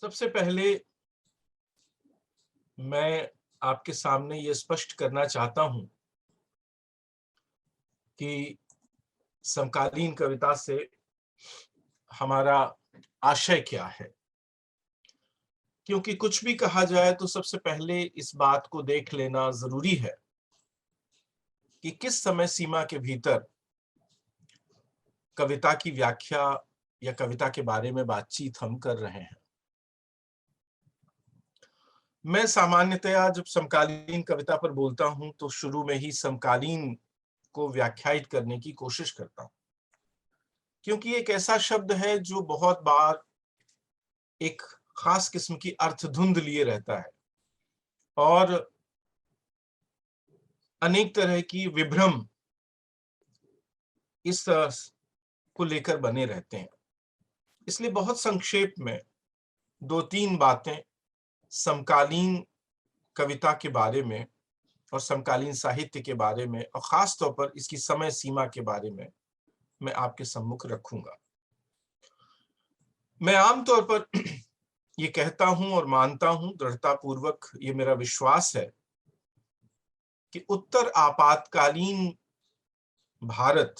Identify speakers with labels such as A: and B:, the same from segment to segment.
A: सबसे पहले मैं आपके सामने ये स्पष्ट करना चाहता हूं कि समकालीन कविता से हमारा आशय क्या है। क्योंकि कुछ भी कहा जाए तो सबसे पहले इस बात को देख लेना जरूरी है कि किस समय सीमा के भीतर कविता की व्याख्या या कविता के बारे में बातचीत हम कर रहे हैं। मैं सामान्यतया जब समकालीन कविता पर बोलता हूं तो शुरू में ही समकालीन को व्याख्यायित करने की कोशिश करता हूं, क्योंकि एक ऐसा शब्द है जो बहुत बार एक खास किस्म की अर्थधुंध लिए रहता है और अनेक तरह की विभ्रम इस को लेकर बने रहते हैं। इसलिए बहुत संक्षेप में दो तीन बातें समकालीन कविता के बारे में और समकालीन साहित्य के बारे में और खास तौर पर इसकी समय सीमा के बारे में मैं आपके सम्मुख रखूंगा। मैं आमतौर पर ये कहता हूं और मानता हूं दृढ़तापूर्वक, ये मेरा विश्वास है कि उत्तर आपातकालीन भारत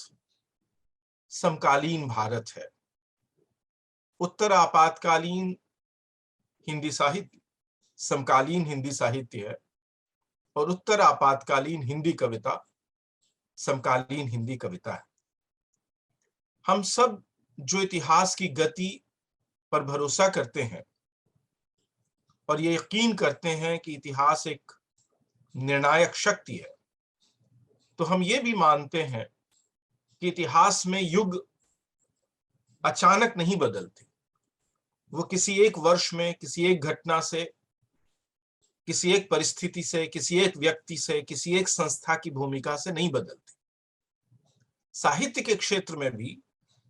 A: समकालीन भारत है। उत्तर आपातकालीन हिंदी साहित्य समकालीन हिंदी साहित्य है और उत्तर आपातकालीन हिंदी कविता समकालीन हिंदी कविता है। हम सब जो इतिहास की गति पर भरोसा करते हैं और ये यकीन करते हैं कि इतिहास एक निर्णायक शक्ति है, तो हम ये भी मानते हैं कि इतिहास में युग अचानक नहीं बदलते। वो किसी एक वर्ष में, किसी एक घटना से, किसी एक परिस्थिति से, किसी एक व्यक्ति से, किसी एक संस्था की भूमिका से नहीं बदलते। साहित्य के क्षेत्र में भी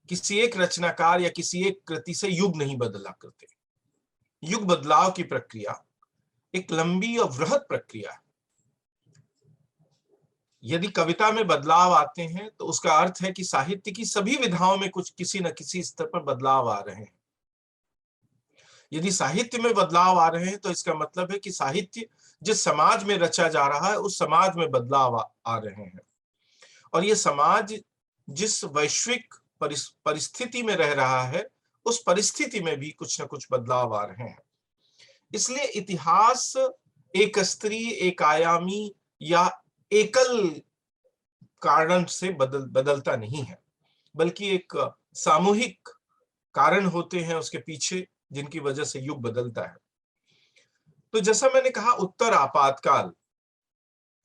A: किसी एक रचनाकार या किसी एक कृति से युग नहीं बदला करते। युग बदलाव की प्रक्रिया एक लंबी और वृहद प्रक्रिया है। यदि कविता में बदलाव आते हैं तो उसका अर्थ है कि साहित्य की सभी विधाओं में कुछ किसी न किसी स्तर पर बदलाव आ रहे हैं। यदि साहित्य में बदलाव आ रहे हैं तो इसका मतलब है कि साहित्य जिस समाज में रचा जा रहा है उस समाज में बदलाव आ रहे हैं और ये समाज जिस वैश्विक परिस्थिति में रह रहा है उस परिस्थिति में भी कुछ न कुछ बदलाव आ रहे हैं। इसलिए इतिहास एक स्तरीय, एक आयामी या एकल कारण से बदलता नहीं है, बल्कि एक सामूहिक कारण होते हैं उसके पीछे जिनकी वजह से युग बदलता है। तो जैसा मैंने कहा, उत्तर आपातकाल,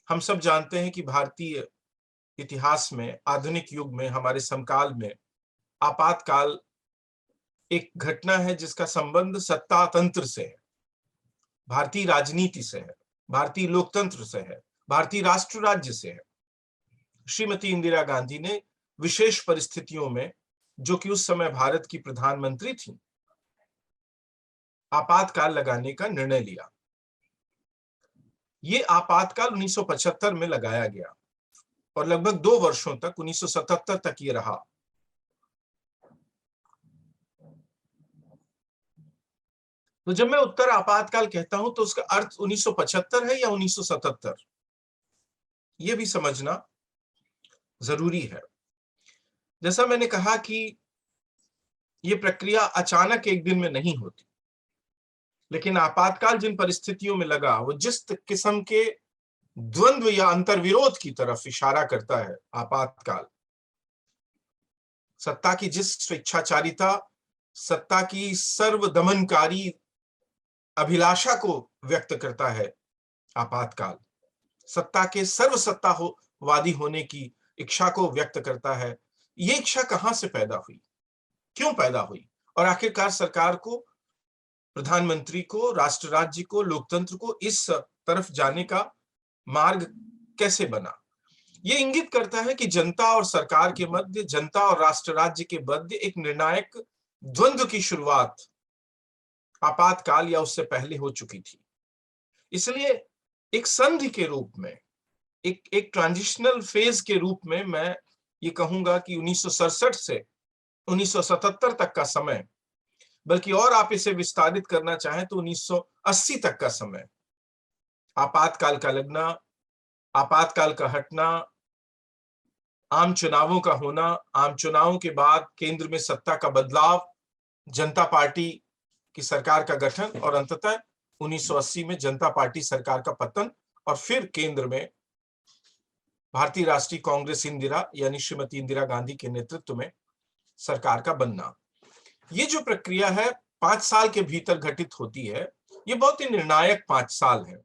A: हम सब जानते हैं कि भारतीय इतिहास में, आधुनिक युग में, हमारे समकाल में आपातकाल एक घटना है जिसका संबंध सत्ता तंत्र से है, भारतीय राजनीति से है, भारतीय लोकतंत्र से है, भारतीय राष्ट्र राज्य से है। श्रीमती इंदिरा गांधी ने विशेष परिस्थितियों में, जो कि उस समय भारत की प्रधानमंत्री थी, आपातकाल लगाने का निर्णय लिया। ये आपातकाल 1975 में लगाया गया और लगभग 2 वर्षों तक, 1977 तक ये रहा। तो जब मैं उत्तर आपातकाल कहता हूं तो उसका अर्थ 1975 है या 1977, ये भी समझना जरूरी है। जैसा मैंने कहा कि ये प्रक्रिया अचानक एक दिन में नहीं होती, लेकिन आपातकाल जिन परिस्थितियों में लगा वो जिस किस्म के द्वंद्व या अंतर्विरोध की तरफ इशारा करता है। आपातकाल सत्ता की जिस स्वेच्छाचारिता, सत्ता की सर्वदमनकारी अभिलाषा को व्यक्त करता है आपातकाल, सत्ता के सर्वसत्ता वादी होने की इच्छा को व्यक्त करता है। ये इच्छा कहां से पैदा हुई, क्यों पैदा हुई और आखिरकार सरकार को, प्रधानमंत्री को, राष्ट्र राज्य को, लोकतंत्र को इस तरफ जाने का मार्ग कैसे बना। ये इंगित करता है कि जनता और सरकार के मध्य, जनता और राष्ट्र राज्य के मध्य एक निर्णायक द्वंद्व की शुरुआत आपातकाल या उससे पहले हो चुकी थी। इसलिए एक संधि के रूप में, एक ट्रांजिशनल फेज के रूप में मैं ये कहूंगा कि 1967 से 1977 तक का समय बल्कि और आप इसे विस्तारित करना चाहें तो 1980 तक का समय, आपातकाल का लगना, आपातकाल का हटना, आम चुनावों का होना, आम चुनावों के बाद केंद्र में सत्ता का बदलाव, जनता पार्टी की सरकार का गठन और अंततः 1980 में जनता पार्टी सरकार का पतन और फिर केंद्र में भारतीय राष्ट्रीय कांग्रेस इंदिरा यानी श्रीमती इंदिरा गांधी के नेतृत्व में सरकार का बनना। ये जो प्रक्रिया है 5 साल के भीतर घटित होती है, ये बहुत ही निर्णायक 5 साल है।